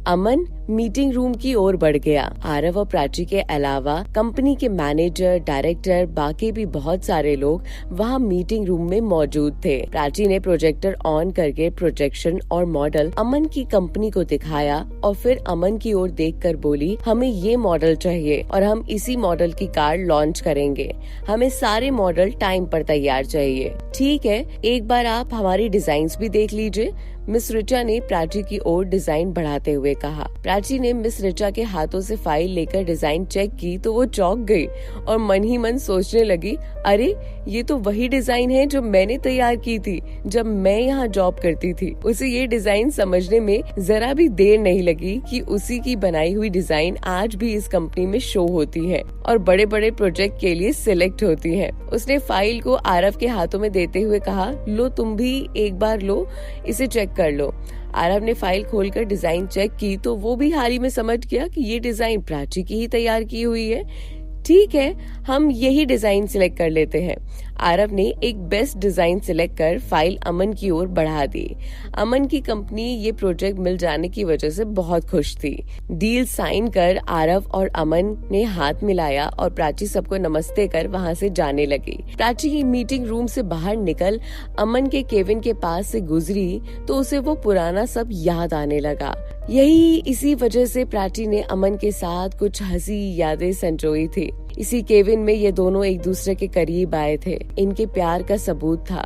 अमन meeting room की ओर बढ़ गया। आरव और प्राची के अलावा कंपनी के मैनेजर, डायरेक्टर, बाकी भी बहुत सारे लोग वहाँ मीटिंग रूम में मौजूद थे। प्राची ने प्रोजेक्टर ऑन करके प्रोजेक्शन और मॉडल अमन की कंपनी को दिखाया और फिर अमन की ओर देखकर बोली, हमें ये मॉडल चाहिए और हम इसी मॉडल की कार लॉन्च करेंगे। हमें सारे मॉडल टाइम पर तैयार चाहिए। ठीक है, एक बार आप हमारी डिजाइन्स भी देख लीजिए, मिस रिचा ने प्राची की ओर डिजाइन बढ़ाते हुए कहा। प्राची ने मिस रिचा के हाथों से फाइल लेकर डिजाइन चेक की तो वो चौंक गई और मन ही मन सोचने लगी, अरे ये तो वही डिजाइन है जो मैंने तैयार की थी जब मैं यहाँ जॉब करती थी। उसे ये डिजाइन समझने में जरा भी देर नहीं लगी कि उसी की बनाई हुई डिजाइन आज भी इस कंपनी में शो होती है और बड़े बड़े प्रोजेक्ट के लिए सिलेक्ट होती है। उसने फाइल को आरव के हाथों में देते हुए कहा, लो तुम भी एक बार लो, इसे चेक कर लो। आरव ने फाइल खोलकर डिजाइन चेक की तो वो भी हाल ही में समझ गया कि ये डिजाइन प्राची की ही तैयार की हुई है। ठीक है, हम यही डिजाइन सिलेक्ट कर लेते हैं। आरव ने एक बेस्ट डिजाइन सिलेक्ट कर फाइल अमन की ओर बढ़ा दी। अमन की कंपनी ये प्रोजेक्ट मिल जाने की वजह से बहुत खुश थी। डील साइन कर आरव और अमन ने हाथ मिलाया और प्राची सबको नमस्ते कर वहाँ से जाने लगी। प्राची की मीटिंग रूम से बाहर निकल अमन के केविन के पास से गुजरी तो उसे वो पुराना सब याद आने लगा। इसी वजह से प्राची ने अमन के साथ कुछ हंसी यादें संजोई थी। इसी केविन में ये दोनों एक दूसरे के करीब आए थे। इनके प्यार का सबूत था।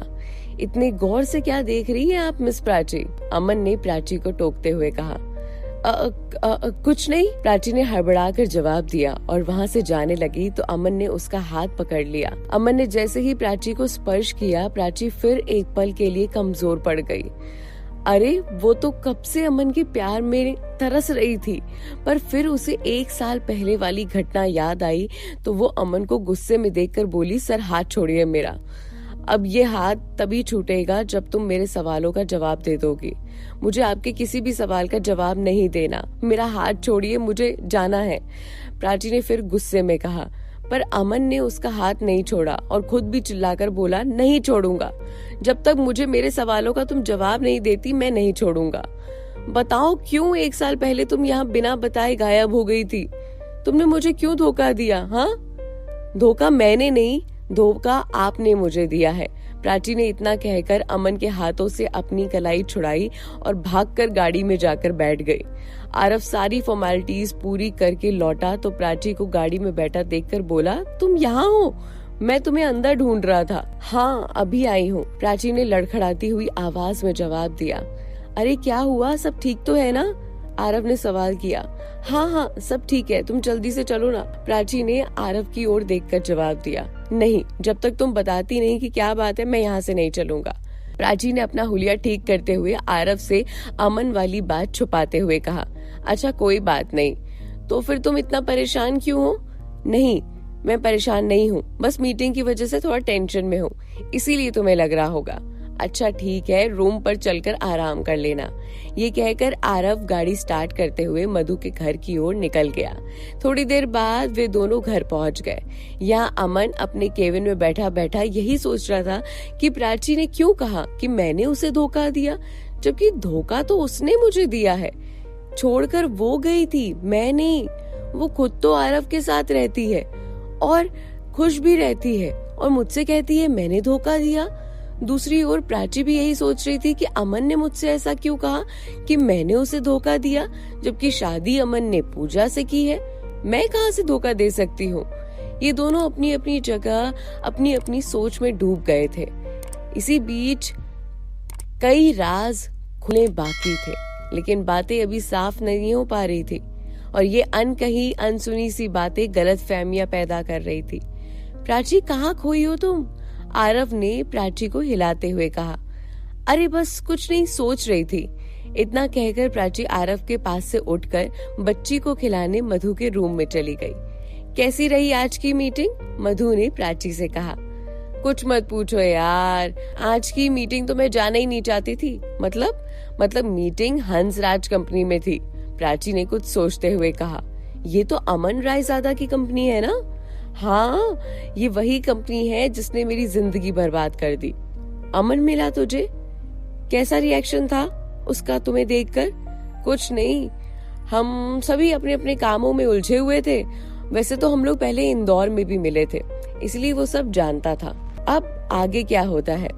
इतने गौर से क्या देख रही हैं आप मिस प्राची? अमन ने प्राची को टोकते हुए कहा। कुछ नहीं, प्राची ने हड़बड़ाकर जवाब दिया और वहाँ से जाने लगी तो अमन ने उसका हाथ पकड़ लिया। अमन ने जैसे ही प्राची को स्पर्श किया, प्राची फिर एक पल के लिए कमजोर पड़ गई। अरे वो तो कब से अमन के प्यार में तरस रही थी, पर फिर उसे एक साल पहले वाली घटना याद आई तो वो अमन को गुस्से में देखकर बोली, सर हाथ छोड़िए मेरा। अब ये हाथ तभी छूटेगा जब तुम मेरे सवालों का जवाब दे दोगी। मुझे आपके किसी भी सवाल का जवाब नहीं देना। मेरा हाथ छोड़िए, मुझे जाना है। प्राची ने फिर गुस्से में कहा, पर अमन ने उसका हाथ नहीं छोड़ा और खुद भी चिल्लाकर बोला, नहीं छोड़ूंगा। जब तक मुझे मेरे सवालों का तुम जवाब नहीं देती मैं नहीं छोड़ूंगा। बताओ क्यों एक साल पहले तुम यहाँ बिना बताए गायब हो गई थी? तुमने मुझे क्यों धोखा दिया? हाँ, धोखा मैंने नहीं, धोखा आपने मुझे दिया है। प्राची ने इतना कहकर अमन के हाथों से अपनी कलाई छुड़ाई और भागकर गाड़ी में जाकर बैठ गई। आरव सारी फॉर्मेलिटीज पूरी करके लौटा तो प्राची को गाड़ी में बैठा देखकर बोला, तुम यहाँ हो? मैं तुम्हें अंदर ढूंढ रहा था। हाँ, अभी आई हूँ, प्राची ने लड़खड़ाती हुई आवाज में जवाब दिया। अरे क्या हुआ, सब ठीक तो है ना? आरव ने सवाल किया। हाँ, सब ठीक है, तुम जल्दी से चलो ना, प्राची ने आरव की ओर देखकर जवाब दिया। नहीं, जब तक तुम बताती नहीं कि क्या बात है मैं यहाँ से नहीं चलूंगा। प्राची ने अपना हुलिया ठीक करते हुए आरव से अमन वाली बात छुपाते हुए कहा। अच्छा कोई बात नहीं, तो फिर तुम इतना परेशान क्यों हो? नहीं, मैं परेशान नहीं हूँ, बस मीटिंग की वजह से थोड़ा टेंशन में हूँ, इसीलिए तुम्हें लग रहा होगा। अच्छा ठीक है, रूम पर चलकर आराम कर लेना। ये कहकर आरव गाड़ी स्टार्ट करते हुए मधु के घर की ओर निकल गया। थोड़ी देर बाद वे दोनों घर पहुंच गए। यहाँ अमन अपने केबिन में बैठा बैठा यही सोच रहा था कि प्राची ने क्यों कहा कि मैंने उसे धोखा दिया, जबकि धोखा तो उसने मुझे दिया है। छोड़कर वो गई थी, मैं नहीं। वो खुद तो आरव के साथ रहती है और खुश भी रहती है और मुझसे कहती है मैंने धोखा दिया। दूसरी ओर प्राची भी यही सोच रही थी कि अमन ने मुझसे ऐसा क्यों कहा कि मैंने उसे धोखा दिया, जबकि शादी अमन ने पूजा से की है। मैं कहाँ से धोखा दे सकती हूँ? ये दोनों अपनी अपनी जगह अपनी अपनी सोच में डूब गए थे। इसी बीच कई राज खुले बाकी थे, लेकिन बातें अभी साफ नहीं हो पा रही थी और ये अनकही अनसुनी सी बातें गलतफहमियां पैदा कर रही थी। प्राची कहाँ खोई हो तुम? आरव ने प्राची को हिलाते हुए कहा। अरे बस कुछ नहीं, सोच रही थी। इतना कहकर प्राची आरव के पास से उठकर बच्ची को खिलाने मधु के रूम में चली गई। कैसी रही आज की मीटिंग? मधु ने प्राची से कहा। कुछ मत पूछो यार, आज की मीटिंग तो मैं जाना ही नहीं चाहती थी। मतलब मीटिंग हंसराज कंपनी में थी, प्राची ने कुछ सोचते हुए कहा। ये तो अमन रायजादा की कंपनी है ना? हाँ, ये वही कंपनी है जिसने मेरी जिंदगी बर्बाद कर दी। अमन मिला तुझे? कैसा रिएक्शन था उसका तुम्हें देखकर? कुछ नहीं, हम सभी अपने अपने कामों में उलझे हुए थे। वैसे तो हम लोग पहले इंदौर में भी मिले थे, इसलिए वो सब जानता था। अब आगे क्या होता है